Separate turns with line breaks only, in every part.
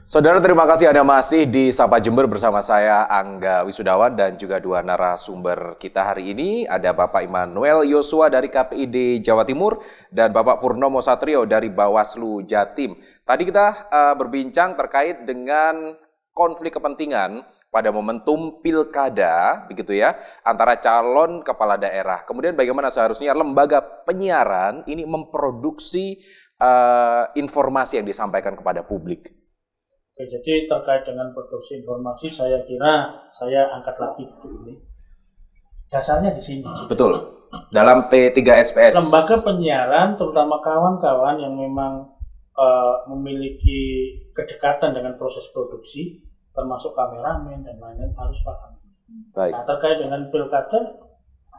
Saudara, terima kasih Anda masih di Sapa Jember bersama saya Angga Wisudawan dan juga dua narasumber kita hari ini. Ada Bapak Immanuel Yosua dari KPID Jawa Timur dan Bapak Purnomo Satrio dari Bawaslu Jatim. Tadi kita berbincang terkait dengan konflik kepentingan pada momentum pilkada, begitu ya, antara calon kepala daerah. Kemudian bagaimana seharusnya lembaga penyiaran ini memproduksi informasi yang disampaikan kepada publik.
Oke, jadi terkait dengan produksi informasi, saya kira saya angkat lagi ini. Dasarnya di sini.
Betul. Dalam P3SPS.
Lembaga penyiaran, terutama kawan-kawan yang memang memiliki kedekatan dengan proses produksi, termasuk kameramen dan lain-lain harus paham.
Baik.
Nah, terkait dengan pilkada,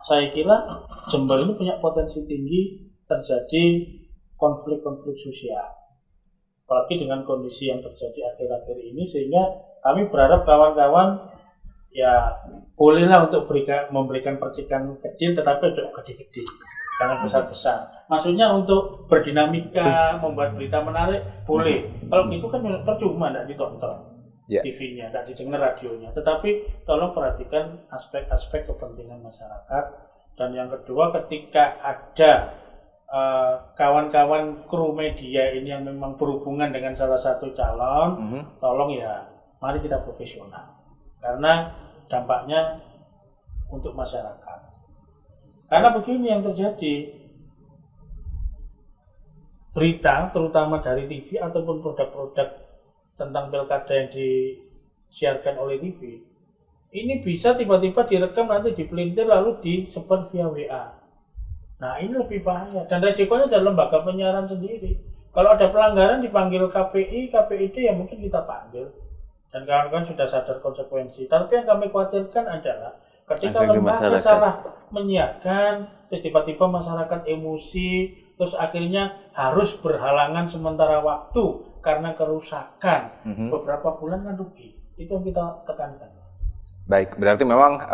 saya kira Jember ini punya potensi tinggi terjadi konflik-konflik sosial. Apalagi dengan kondisi yang terjadi akhir-akhir ini, sehingga kami berharap kawan-kawan ya bolehlah untuk memberikan percikan kecil, tetapi untuk gede-gede, jangan besar-besar. Maksudnya untuk berdinamika, membuat berita menarik, boleh. Kalau gitu kan percuma, tidak ditonton TV-nya, tidak didengar radionya. Tetapi tolong perhatikan aspek-aspek kepentingan masyarakat. Dan yang kedua, ketika ada kawan-kawan kru media ini yang memang berhubungan dengan salah satu calon, tolong ya, mari kita profesional. Karena dampaknya untuk masyarakat. Karena begini yang terjadi, berita terutama dari TV ataupun produk-produk tentang pilkada yang disiarkan oleh TV, ini bisa tiba-tiba direkam, nanti dipelintir lalu disebar via WA. Nah, ini lebih bahaya dan resikonya dalam lembaga penyiaran sendiri. Kalau ada pelanggaran dipanggil KPI, KPID ya mungkin kita panggil. Dan kawan-kawan sudah sadar konsekuensi. Tapi yang kami khawatirkan adalah ketika lembaga salah menyiarkan, terus tiba-tiba masyarakat emosi, terus akhirnya harus berhalangan sementara waktu karena kerusakan. Beberapa bulan kan rugi. Itu yang kita tekankan.
Baik, berarti memang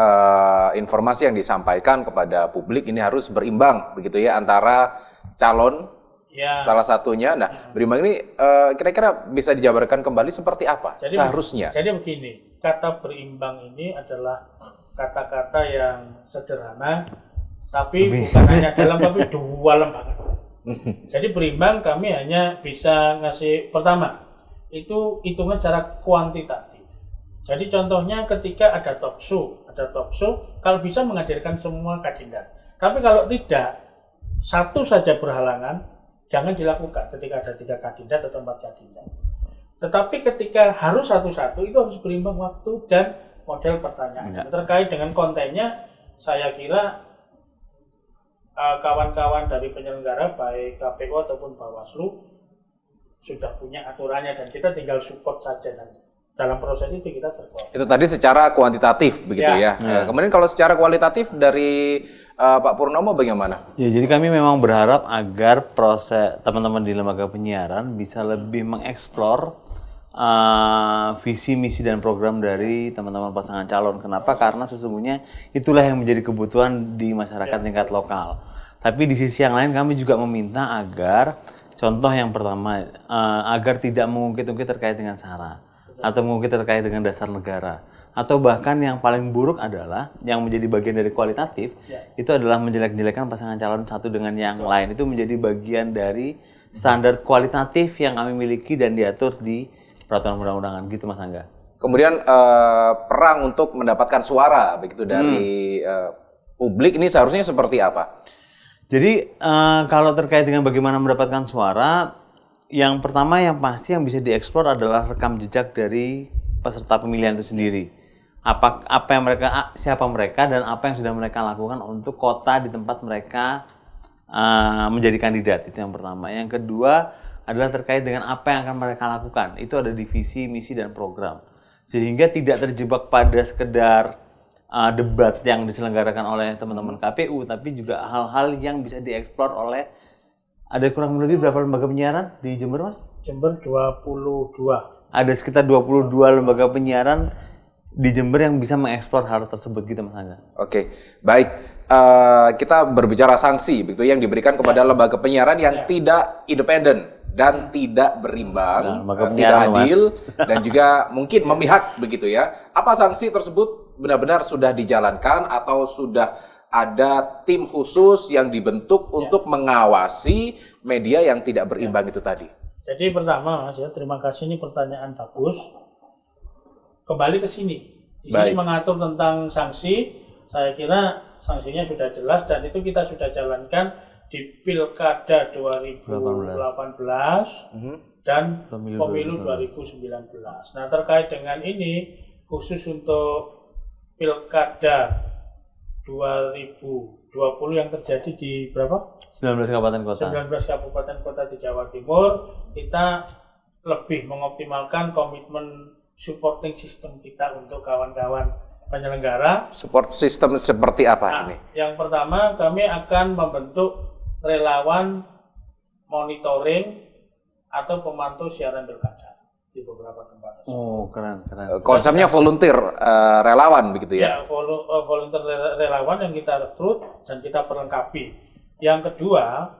informasi yang disampaikan kepada publik ini harus berimbang, begitu ya, antara calon salah satunya. Nah, berimbang ini kira-kira bisa dijabarkan kembali seperti apa seharusnya?
Jadi begini, kata berimbang ini adalah kata-kata yang sederhana, tapi bukan hanya dalam, tapi dua lembaga. Jadi berimbang kami hanya bisa ngasih, pertama, itu hitungan secara kuantitatif. Jadi contohnya ketika ada talk show, kalau bisa menghadirkan semua kandidat. Tapi kalau tidak, satu saja berhalangan, jangan dilakukan ketika ada 3 kandidat atau 4 kandidat. Tetapi ketika harus satu-satu, itu harus berimbang waktu dan model pertanyaan. Terkait dengan kontennya, saya kira kawan-kawan dari penyelenggara, baik KPU ataupun Bawaslu, sudah punya aturannya dan kita tinggal support saja nanti. Dalam proses itu kita berkuat. Itu
tadi secara kuantitatif begitu ya. Kemudian kalau secara kualitatif dari Pak Purnomo bagaimana?
Ya, jadi kami memang berharap agar proses teman-teman di lembaga penyiaran bisa lebih mengeksplor visi, misi dan program dari teman-teman pasangan calon. Kenapa? Karena sesungguhnya itulah yang menjadi kebutuhan di masyarakat tingkat lokal. Tapi di sisi yang lain kami juga meminta agar contoh yang pertama agar tidak mengungkit-ungkit terkait dengan SARA. Atau mungkin terkait dengan dasar negara, atau bahkan yang paling buruk adalah yang menjadi bagian dari kualitatif itu adalah menjelek-jelekan pasangan calon satu dengan yang lain. Itu menjadi bagian dari standar kualitatif yang kami miliki dan diatur di peraturan undang-undangan gitu, Mas Angga.
Kemudian perang untuk mendapatkan suara begitu dari publik ini seharusnya seperti apa?
Jadi kalau terkait dengan bagaimana mendapatkan suara, yang pertama yang pasti yang bisa dieksplor adalah rekam jejak dari peserta pemilihan itu sendiri. Apa yang siapa mereka dan apa yang sudah mereka lakukan untuk kota di tempat mereka menjadi kandidat. Itu yang pertama. Yang kedua adalah terkait dengan apa yang akan mereka lakukan. Itu ada di visi, misi dan program. Sehingga tidak terjebak pada sekedar debat yang diselenggarakan oleh teman-teman KPU, tapi juga hal-hal yang bisa dieksplor oleh. Ada kurang lebih berapa lembaga penyiaran di Jember, Mas?
Jember 22.
Ada sekitar 22 lembaga penyiaran di Jember yang bisa mengeksplor hal tersebut gitu, Mas Angga.
Oke, baik. Kita berbicara sanksi begitu yang diberikan kepada lembaga penyiaran yang tidak independen dan tidak berimbang,
Nah, lembaga
tidak
penyiaran, Mas.
adil, dan juga mungkin memihak begitu ya. Apa sanksi tersebut benar-benar sudah dijalankan atau sudah ada tim khusus yang dibentuk untuk mengawasi media yang tidak berimbang itu tadi?
Jadi pertama Mas ya, terima kasih, ini pertanyaan bagus. Kembali ke sini. Di sini
Baik.
mengatur tentang sanksi, saya kira sanksinya sudah jelas dan itu kita sudah jalankan di Pilkada 2018 dan Pemilu 2019. Nah, terkait dengan ini khusus untuk Pilkada 2020 yang terjadi di berapa?
19 kabupaten kota.
19 kabupaten kota di Jawa Timur, kita lebih mengoptimalkan komitmen supporting system kita untuk kawan-kawan penyelenggara.
Support system seperti apa
Nah,
ini?
yang pertama kami akan membentuk relawan monitoring atau pemantau siaran pilkada di beberapa tempat.
Oh, keren.
Konsepnya volunteer, relawan begitu ya?
Ya, volunteer relawan yang kita rekrut dan kita perlengkapi. Yang kedua,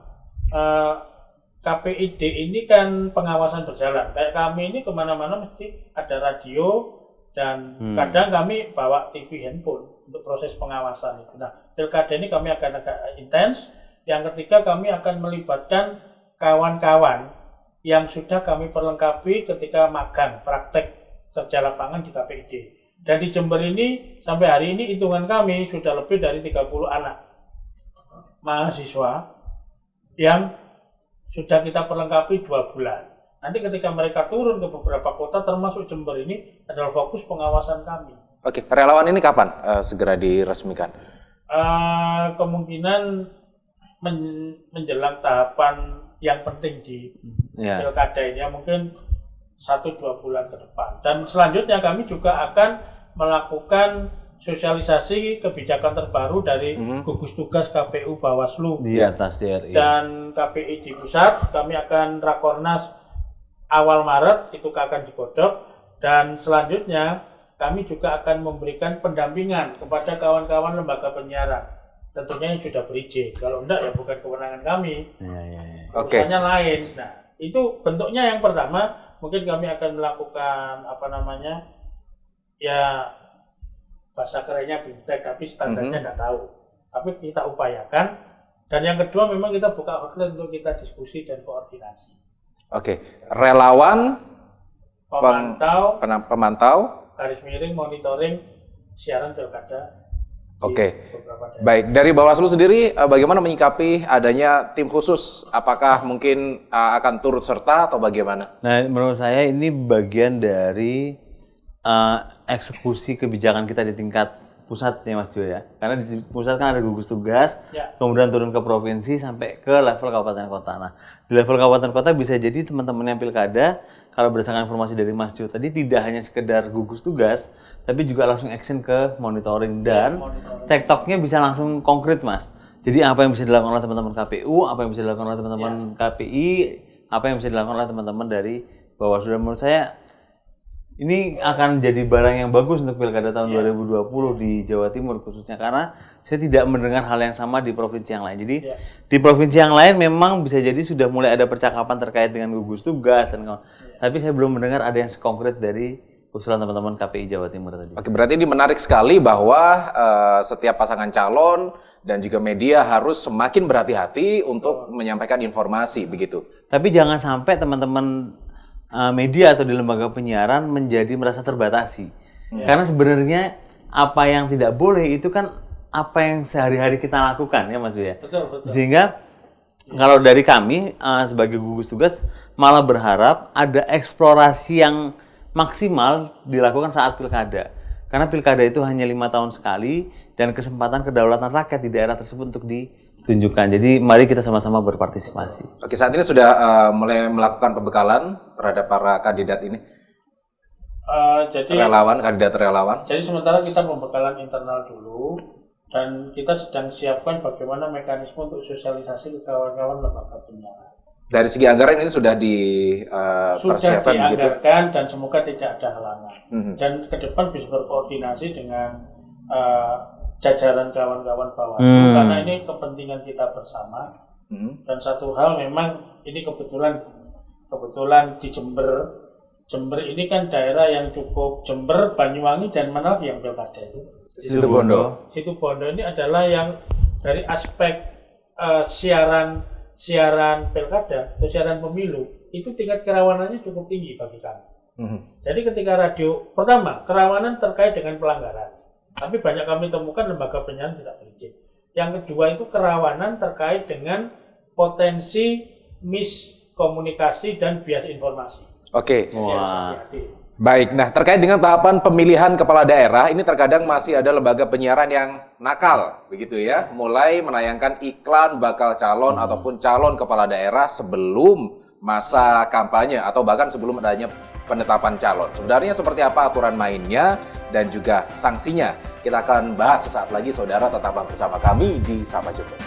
KPID ini kan pengawasan berjalan. Kayak kami ini kemana-mana mesti ada radio dan kadang kami bawa TV handphone untuk proses pengawasan itu. Nah, pilkada ini kami akan agak intens. Yang ketiga, kami akan melibatkan kawan-kawan yang sudah kami perlengkapi ketika magang praktek kerja lapangan di KPID. Dan di Jember ini sampai hari ini hitungan kami sudah lebih dari 30 anak mahasiswa yang sudah kita perlengkapi 2 bulan. Nanti ketika mereka turun ke beberapa kota termasuk Jember ini adalah fokus pengawasan kami.
Oke, relawan ini kapan segera diresmikan?
Kemungkinan menjelang tahapan yang penting di pilkada ini ya, mungkin 1-2 bulan ke depan. Dan selanjutnya kami juga akan melakukan sosialisasi kebijakan terbaru dari gugus tugas KPU Bawaslu
di atas DRI
dan KPI di pusat. Kami akan rakornas awal Maret itu akan digodok, dan selanjutnya kami juga akan memberikan pendampingan kepada kawan-kawan lembaga penyiaran, tentunya yang sudah berizin. Kalau enggak ya bukan kewenangan kami, urusannya lain. Nah, itu bentuknya yang pertama. Mungkin kami akan melakukan ya bahasa kerennya bimtek, tapi standarnya nggak tahu. Tapi kita upayakan. Dan yang kedua memang kita buka hotline untuk kita diskusi dan koordinasi.
Oke, relawan,
pemantau, garis miring monitoring siaran pilkada.
Oke, baik. Dari Bawaslu sendiri, bagaimana menyikapi adanya tim khusus? Apakah mungkin akan turut serta atau bagaimana?
Nah, menurut saya ini bagian dari eksekusi kebijakan kita di tingkat pusat ya Mas Jo ya. Karena di pusat kan ada gugus tugas, kemudian turun ke provinsi sampai ke level kabupaten kota. Nah, di level kabupaten kota bisa jadi teman-teman yang pilkada, kalau berdasarkan informasi dari Mas Jo tadi, tidak hanya sekedar gugus tugas, tapi juga langsung action ke monitoring dan tektoknya bisa langsung konkret Mas. Jadi apa yang bisa dilakukan oleh teman-teman KPU, apa yang bisa dilakukan oleh teman-teman KPI, apa yang bisa dilakukan oleh teman-teman dari Bawaslu. Dan menurut saya ini akan jadi barang yang bagus untuk pilkada tahun 2020 di Jawa Timur khususnya, karena saya tidak mendengar hal yang sama di provinsi yang lain. Jadi di provinsi yang lain memang bisa jadi sudah mulai ada percakapan terkait dengan gugus tugas dan tapi saya belum mendengar ada yang sekonkret dari usulan teman-teman KPI Jawa Timur tadi.
Oke, berarti ini menarik sekali bahwa setiap pasangan calon dan juga media harus semakin berhati-hati untuk menyampaikan informasi begitu.
Tapi jangan sampai teman-teman media atau di lembaga penyiaran menjadi merasa terbatasi. Karena sebenarnya apa yang tidak boleh itu kan apa yang sehari-hari kita lakukan ya Mas ya.
Betul.
Sehingga kalau dari kami sebagai gugus tugas malah berharap ada eksplorasi yang maksimal dilakukan saat pilkada. Karena pilkada itu hanya 5 tahun sekali dan kesempatan kedaulatan rakyat di daerah tersebut untuk ditunjukkan. Jadi mari kita sama-sama berpartisipasi.
Oke, saat ini sudah mulai melakukan pembekalan terhadap para kandidat ini. Kandidat relawan.
Jadi sementara kita pembekalan internal dulu dan kita sedang siapkan bagaimana mekanisme untuk sosialisasi ke kawan-kawan lembaga penyiaran.
Dari segi anggaran ini sudah dipersiapkan
sudah dianggarkan dan semoga tidak ada halangan. Dan ke depan bisa berkoordinasi dengan jajaran kawan-kawan Bawaslu karena ini kepentingan kita bersama. Dan satu hal memang ini kebetulan kebetulan di Jember ini kan daerah yang cukup, Jember, Banyuwangi, dan mana yang pilkada itu.
Situbondo.
Situbondo ini adalah yang dari aspek siaran pilkada atau siaran pemilu, itu tingkat kerawanannya cukup tinggi bagi kami. Jadi ketika radio, pertama, kerawanan terkait dengan pelanggaran. Tapi banyak kami temukan lembaga penyiaran tidak berizin. Yang kedua itu kerawanan terkait dengan potensi miskomunikasi dan bias informasi.
Oke.
Wah.
Baik, nah terkait dengan tahapan pemilihan kepala daerah, ini terkadang masih ada lembaga penyiaran yang nakal, begitu ya, mulai menayangkan iklan bakal calon ataupun calon kepala daerah sebelum masa kampanye atau bahkan sebelum adanya penetapan calon. Sebenarnya seperti apa aturan mainnya dan juga sanksinya? Kita akan bahas sesaat lagi, saudara, tetaplah bersama kami di Sapa Jember.